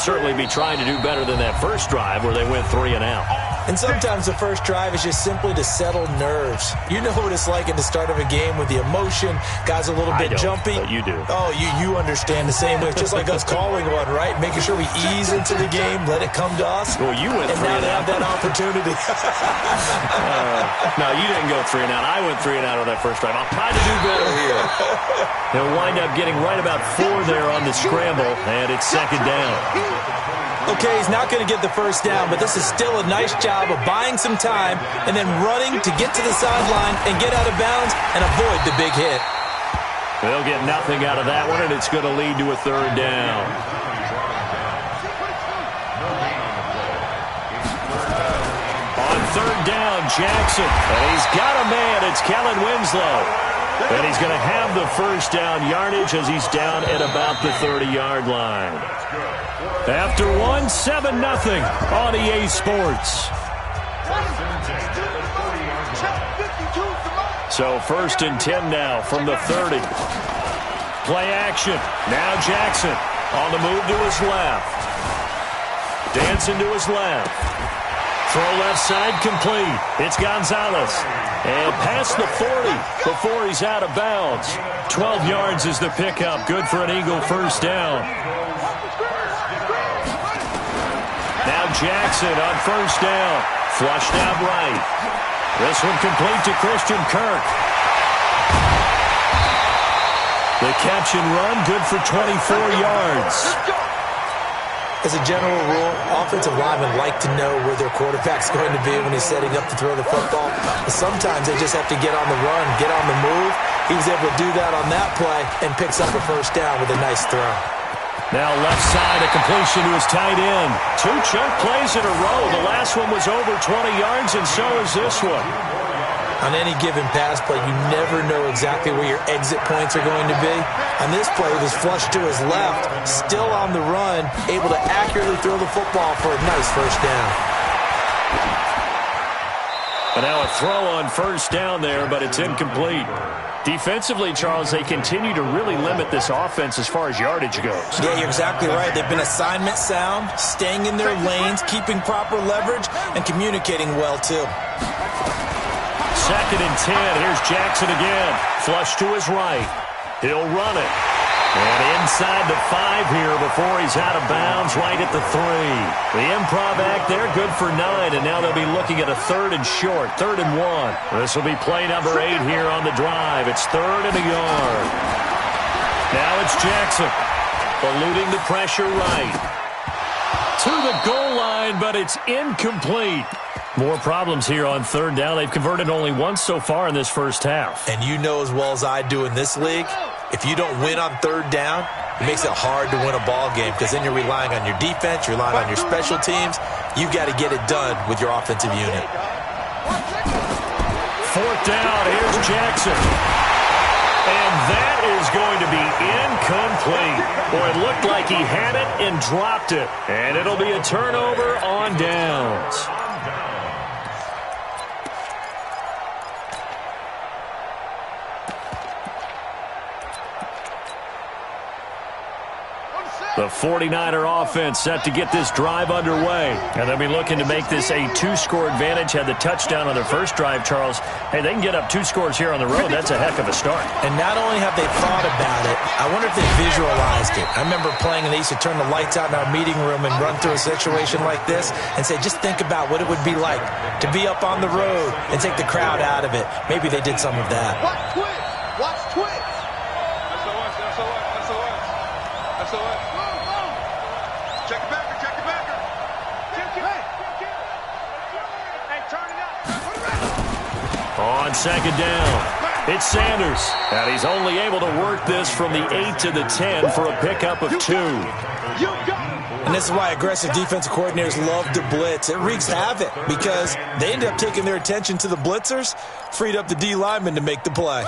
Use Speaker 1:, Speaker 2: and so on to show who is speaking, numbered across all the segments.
Speaker 1: certainly be trying to do better than that first drive where they went 3 and out.
Speaker 2: And sometimes the first drive is just simply to settle nerves. You know what it's like at the start of a game with the emotion. Guys a little bit jumpy.
Speaker 1: But you do.
Speaker 2: Oh, you understand the same way. It's just like us calling one, right? Making sure we ease into the game, let it come to us.
Speaker 1: Well, you went 3 and out.
Speaker 2: And now they have that opportunity.
Speaker 1: No, you didn't go 3 and out. I went 3 and out on that first drive. I'll try to do better here. They'll wind up getting right about 4 there on the scramble, and it's second down.
Speaker 2: Okay, he's not going to get the first down, but this is still a nice job of buying some time and then running to get to the sideline and get out of bounds and avoid the big hit.
Speaker 1: They'll get nothing out of that one, and it's going to lead to a third down. On third down, Jackson. And he's got a man. It's Kellen Winslow. And he's going to have the first down yardage as he's down at about the 30-yard line. After 7-0 on EA Sports. So 1st and 10 now from the 30. Play action. Now Jackson on the move to his left. Dancing to his left. Throw left side complete. It's Gonzalez. And past the 40 before he's out of bounds. 12 yards is the pickup. Good for an Eagle first down. Now Jackson on first down. Flushed out right. This one complete to Christian Kirk. The catch and run, good for 24 yards.
Speaker 2: As a general rule, offensive linemen like to know where their quarterback's going to be when he's setting up to throw the football. But sometimes they just have to get on the run, get on the move. He was able to do that on that play and picks up a first down with a nice throw.
Speaker 1: Now left side, a completion to his tight end. 2 chunk plays in a row. The last one was over 20 yards, and so is this one.
Speaker 2: On any given pass play, you never know exactly where your exit points are going to be. On this play, it was flushed to his left, still on the run, able to accurately throw the football for a nice first down.
Speaker 1: And now a throw on first down there, but it's incomplete. Defensively, Charles, they continue to really limit this offense as far as yardage goes.
Speaker 2: Yeah, you're exactly right. They've been assignment sound, staying in their lanes, keeping proper leverage, and communicating well, too.
Speaker 1: 2nd and 10. Here's Jackson again. Flush to his right. He'll run it. And inside the 5 here before he's out of bounds, right at the 3. The improv act there, good for 9. And now they'll be looking at a 3rd and short, 3rd and 1. This will be play number 8 here on the drive. It's 3rd and a yard. Now it's Jackson. Eluding the pressure right. To the goal line, but it's incomplete. More problems here on 3rd down. They've converted only once so far in this first half.
Speaker 2: And you know as well as I do in this league, if you don't win on 3rd down, it makes it hard to win a ball game because then you're relying on your defense, you're relying on your special teams. You've got to get it done with your offensive unit.
Speaker 1: 4th down, here's Jackson. And that is going to be incomplete. Boy, it looked like he had it and dropped it. And it'll be a turnover on downs. The 49er offense set to get this drive underway. And they'll be looking to make this a 2-score advantage. Had the touchdown on their first drive, Charles. Hey, they can get up 2 scores here on the road. That's a heck of a start.
Speaker 2: And not only have they thought about it, I wonder if they visualized it. I remember playing and they used to turn the lights out in our meeting room and run through a situation like this and say, just think about what it would be like to be up on the road and take the crowd out of it. Maybe they did some of that.
Speaker 3: Watch twitch. Watch twitch. SOS. Check the backer. Check the backer. Hey, turn it up.
Speaker 1: On 2nd down, it's Sanders. And he's only able to work this from the 8 to the 10 for a pickup of 2.
Speaker 2: And this is why aggressive defensive coordinators love to blitz. It wreaks havoc because they end up taking their attention to the blitzers, freed up the D lineman to make the play.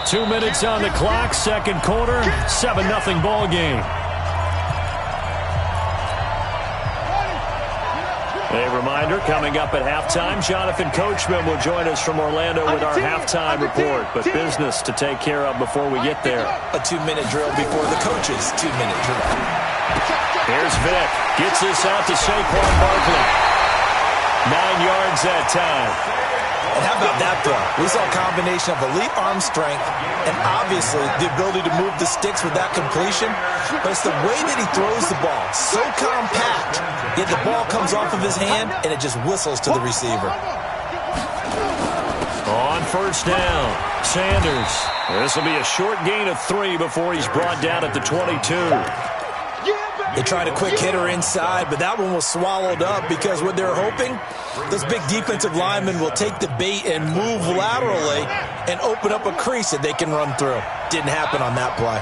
Speaker 1: 2 minutes on the clock, 2nd quarter, 7-0 ball game. A reminder, coming up at halftime, Jonathan Coachman will join us from Orlando with our halftime report. But business to take care of before we get there.
Speaker 2: A 2-minute drill before the coach's 2-minute drill.
Speaker 1: Here's Vic. Gets this out to Saquon Barkley. 9 yards that time.
Speaker 2: And how about that throw? We saw a combination of elite arm strength and obviously the ability to move the sticks with that completion. But it's the way that he throws the ball. So compact, yet the ball comes off of his hand and it just whistles to the receiver.
Speaker 1: On first down, Sanders. This will be a short gain of 3 before he's brought down at the 22.
Speaker 2: They tried a quick hitter inside, but that one was swallowed up because what they're hoping, those big defensive linemen will take the bait and move laterally and open up a crease that they can run through. Didn't happen on that play.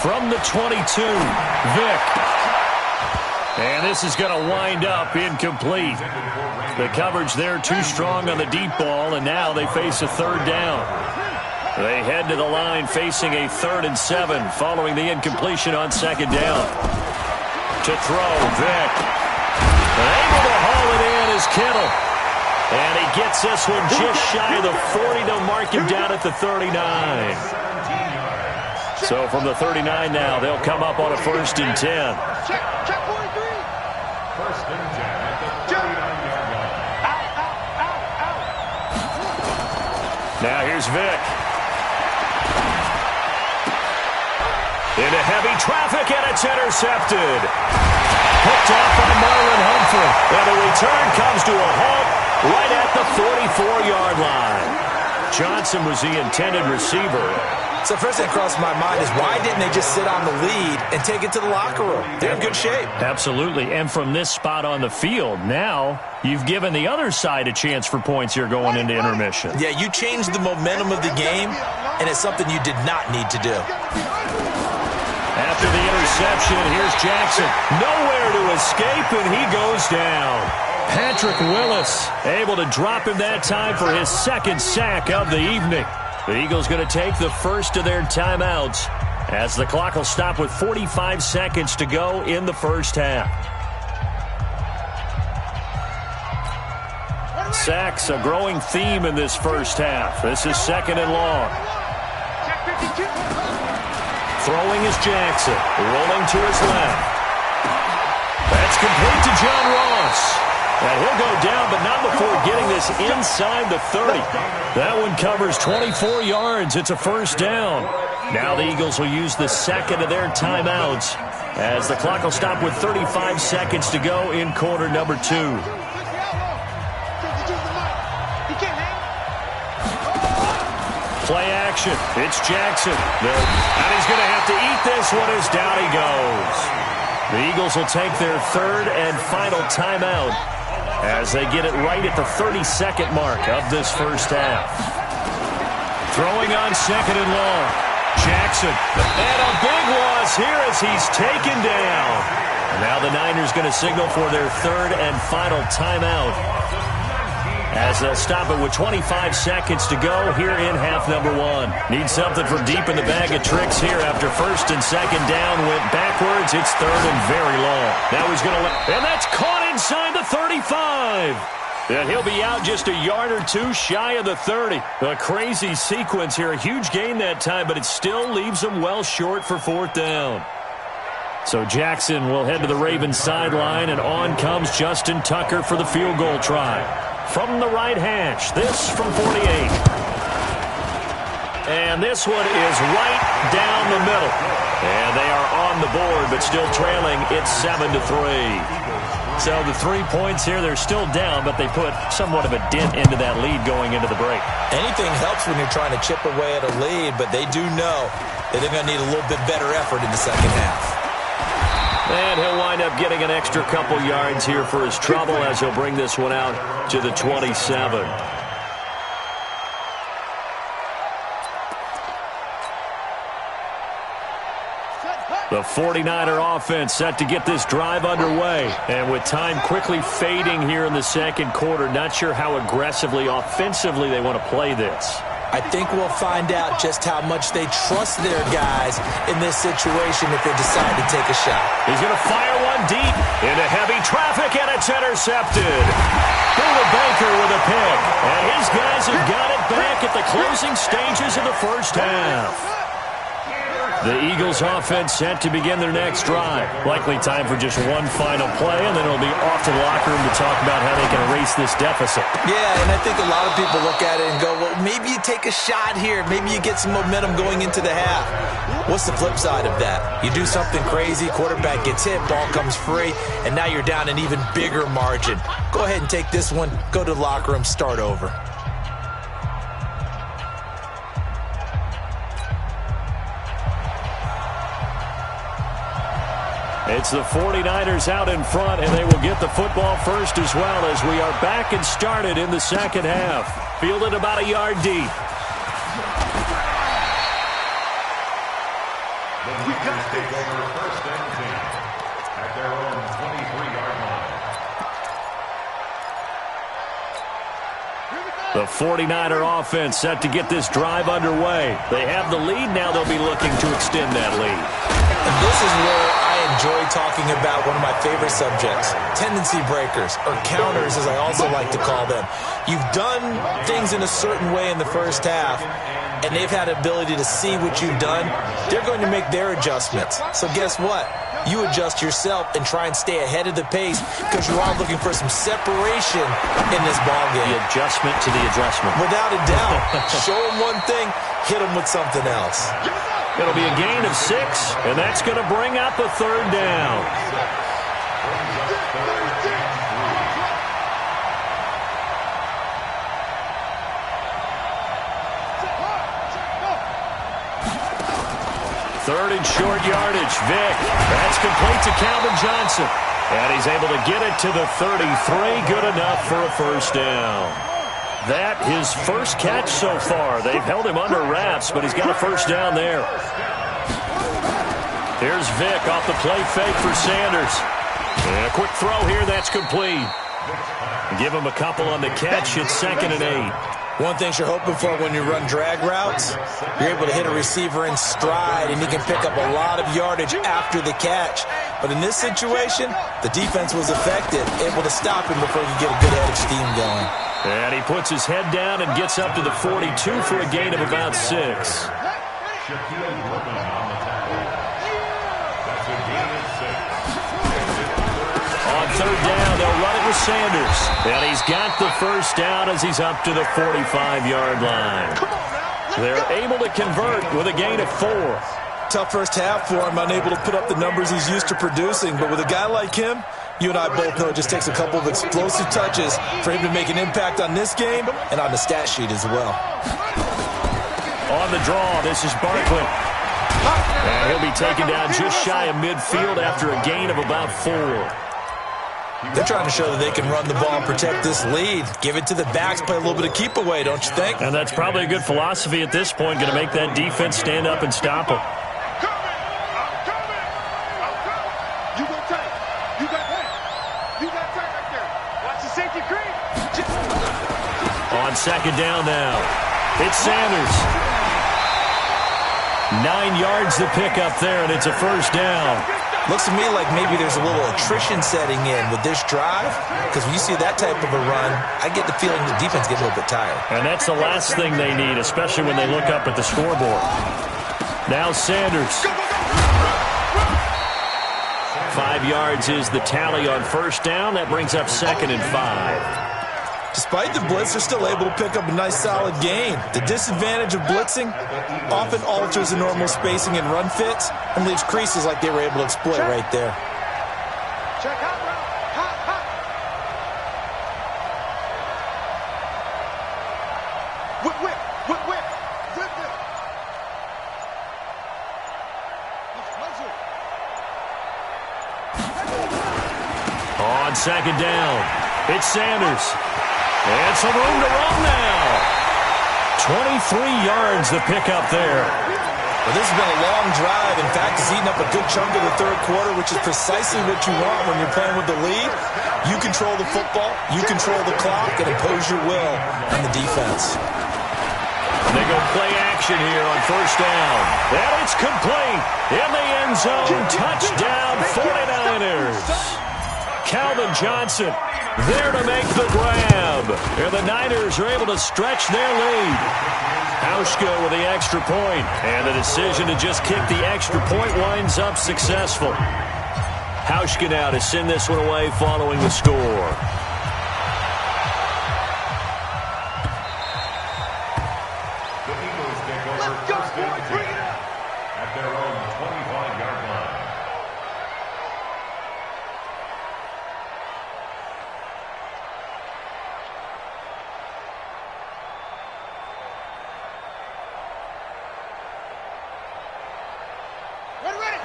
Speaker 1: From the 22, Vic. And this is going to wind up incomplete. The coverage there too strong on the deep ball, and now they face a third down. They head to the line facing a 3rd and 7 following the incompletion on second down. To throw, Vic. Able to haul it in is Kittle. And he gets this one just shy of the 40 to mark him down at the 39. So from the 39 now, they'll come up on a 1st and 10.
Speaker 3: Check 43.
Speaker 4: First and 10 at the 39-yard line.
Speaker 1: Now here's Vic. Into heavy traffic, and it's intercepted. Picked off by Marlon Humphrey. And the return comes to a halt right at the 44-yard line. Johnson was the intended receiver.
Speaker 2: So first thing crossed my mind is why didn't they just sit on the lead and take it to the locker room? They're in good shape.
Speaker 1: Absolutely. And from this spot on the field, now you've given the other side a chance for points here going into intermission.
Speaker 2: Yeah, you changed the momentum of the game, and it's something you did not need to do.
Speaker 1: After the interception, here's Jackson. Nowhere to escape, and he goes down. Patrick Willis able to drop him that time for his 2nd sack of the evening. The Eagles going to take the first of their timeouts as the clock will stop with 45 seconds to go in the first half. Sacks, a growing theme in this first half. This is 2nd and long. Throwing is Jackson, rolling to his left. That's complete to John Ross. And he'll go down, but not before getting this inside the 30. That one covers 24 yards. It's a 1st down. Now the Eagles will use the 2nd of their timeouts as the clock will stop with 35 seconds to go in quarter number 2. Play action. It's Jackson. And he's going to have to eat this one as down he goes. The Eagles will take their 3rd and final timeout as they get it right at the 32nd mark of this first half. Throwing on 2nd and long. Jackson. And a big loss here as he's taken down. And now the Niners going to signal for their 3rd and final timeout as they'll stop it with 25 seconds to go here in half number 1. Need something from deep in the bag of tricks here after 1st and 2nd down went backwards. It's 3rd and very long. Now he's going to and that's caught inside the 35. And he'll be out just a yard or 2 shy of the 30. A crazy sequence here. A huge gain that time, but it still leaves him well short for 4th down. So Jackson will head to the Ravens sideline, and on comes Justin Tucker for the field goal try. From the right hash, this from 48. And this one is right down the middle. And they are on the board, but still trailing. It's 7-3. So the 3 points here, they're still down, but they put somewhat of a dent into that lead going into the break.
Speaker 2: Anything helps when you're trying to chip away at a lead, but they do know that they're going to need a little bit better effort in the second half.
Speaker 1: And he'll wind up getting an extra couple yards here for his trouble as he'll bring this one out to the 27. The 49er offense set to get this drive underway. And with time quickly fading here in the second quarter, not sure how aggressively, offensively they want to play this.
Speaker 2: I think we'll find out just how much they trust their guys in this situation if they decide to take a shot.
Speaker 1: He's going to fire one deep into heavy traffic, and it's intercepted. Buda Baker with a pick, and his guys have got it back at the closing stages of the first half. The Eagles offense set to begin their next drive. Likely time for just one final play, and then it'll be off to the locker room to talk about how they can erase this deficit.
Speaker 2: Yeah, and I think a lot of people look at it and go, well, maybe you take a shot here. Maybe you get some momentum going into the half. What's the flip side of that? You do something crazy, quarterback gets hit, ball comes free, and now you're down an even bigger margin. Go ahead and take this one, go to the locker room, start over.
Speaker 1: It's the 49ers out in front, and they will get the football first as well as we are back and started in the second half. Fielded about a yard deep.
Speaker 4: The Eagles take over first and 10 at their own 23-yard line.
Speaker 1: The 49er offense set to get this drive underway. They have the lead. Now they'll be looking to extend that lead.
Speaker 2: And this is where I enjoy talking about one of my favorite subjects, tendency breakers, or counters as I also like to call them. You've done things in a certain way in the first half, and they've had ability to see what you've done. They're going to make their adjustments. So guess what? You adjust yourself and try and stay ahead of the pace because you are looking for some separation in this ballgame.
Speaker 1: The adjustment to the adjustment.
Speaker 2: Without a doubt. Show them one thing, hit them with something else.
Speaker 1: It'll be a gain of 6, and that's going to bring up a third down. Third and short yardage. Vick. That's complete to Calvin Johnson. And he's able to get it to the 33. Good enough for a first down. That his first catch so far. They've held him under wraps, but he's got a first down there. Here's Vick off the play fake for Sanders. And a quick throw here. That's complete. Give him a couple on the catch. It's 2nd and 8.
Speaker 2: One thing you're hoping for when you run drag routes, you're able to hit a receiver in stride, and he can pick up a lot of yardage after the catch. But in this situation, the defense was effective, able to stop him before he could get a good head of steam going.
Speaker 1: And he puts his head down and gets up to the 42 for a gain of about 6. On third down, they'll run it with Sanders. And he's got the first down as he's up to the 45-yard line. They're able to convert with a gain of 4.
Speaker 2: Tough first half for him, unable to put up the numbers he's used to producing. But with a guy like him, you and I both know it just takes a couple of explosive touches for him to make an impact on this game and on the stat sheet as well.
Speaker 1: On the draw, this is Barkley. And he'll be taken down just shy of midfield after a gain of about 4.
Speaker 2: They're trying to show that they can run the ball and protect this lead. Give it to the backs, play a little bit of keep away, don't you think?
Speaker 1: And that's probably a good philosophy at this point, going to make that defense stand up and stop them. On second down now, it's Sanders. 9 yards to pick up there, and it's a first down.
Speaker 2: Looks to me like maybe there's a little attrition setting in with this drive, because when you see that type of a run, I get the feeling the defense gets a little bit tired.
Speaker 1: And that's the last thing they need, especially when they look up at the scoreboard. Now Sanders. 5 yards is the tally on first down. That brings up 2nd and 5.
Speaker 2: Despite the blitz, they're still able to pick up a nice solid gain. The disadvantage of blitzing often alters the normal spacing and run fits and leaves creases like they were able to exploit right there.
Speaker 3: Check out, bro. Hot, hot. Whip, whip, whip, whip. Whip, whip.
Speaker 1: On second down, it's Sanders. And some room to run now. 23 yards to pick up there.
Speaker 2: Well, this has been a long drive. In fact, it's eaten up a good chunk of the third quarter, which is precisely what you want when you're playing with the lead. You control the football, you control the clock, and impose your will on the defense.
Speaker 1: They go play action here on first down. And it's complete. In the end zone. Touchdown 49ers. Calvin Johnson there to make the grab. And the Niners are able to stretch their lead. Hauschka with the extra point. And the decision to just kick the extra point winds up successful. Hauschka now to send this one away following the score.
Speaker 4: At their own 25-yard line.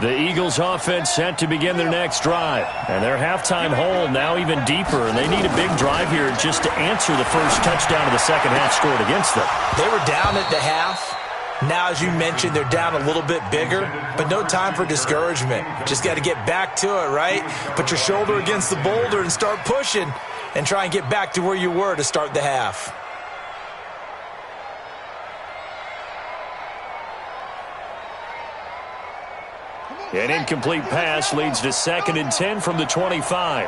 Speaker 1: The Eagles offense set to begin their next drive. And their halftime hole now even deeper. And they need a big drive here just to answer the first touchdown of the second half scored against them.
Speaker 2: They were down at the half. Now, as you mentioned, they're down a little bit bigger, but no time for discouragement. Just got to get back to it, right? Put your shoulder against the boulder and start pushing and try and get back to where you were to start the half.
Speaker 1: An incomplete pass leads to 2nd and 10 from the 25.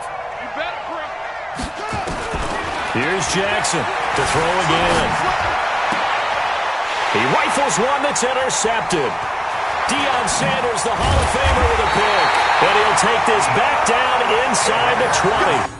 Speaker 1: Here's Jackson to throw again. He rifles one that's intercepted. Deion Sanders, the Hall of Famer, with a pick. And he'll take this back down inside the 20.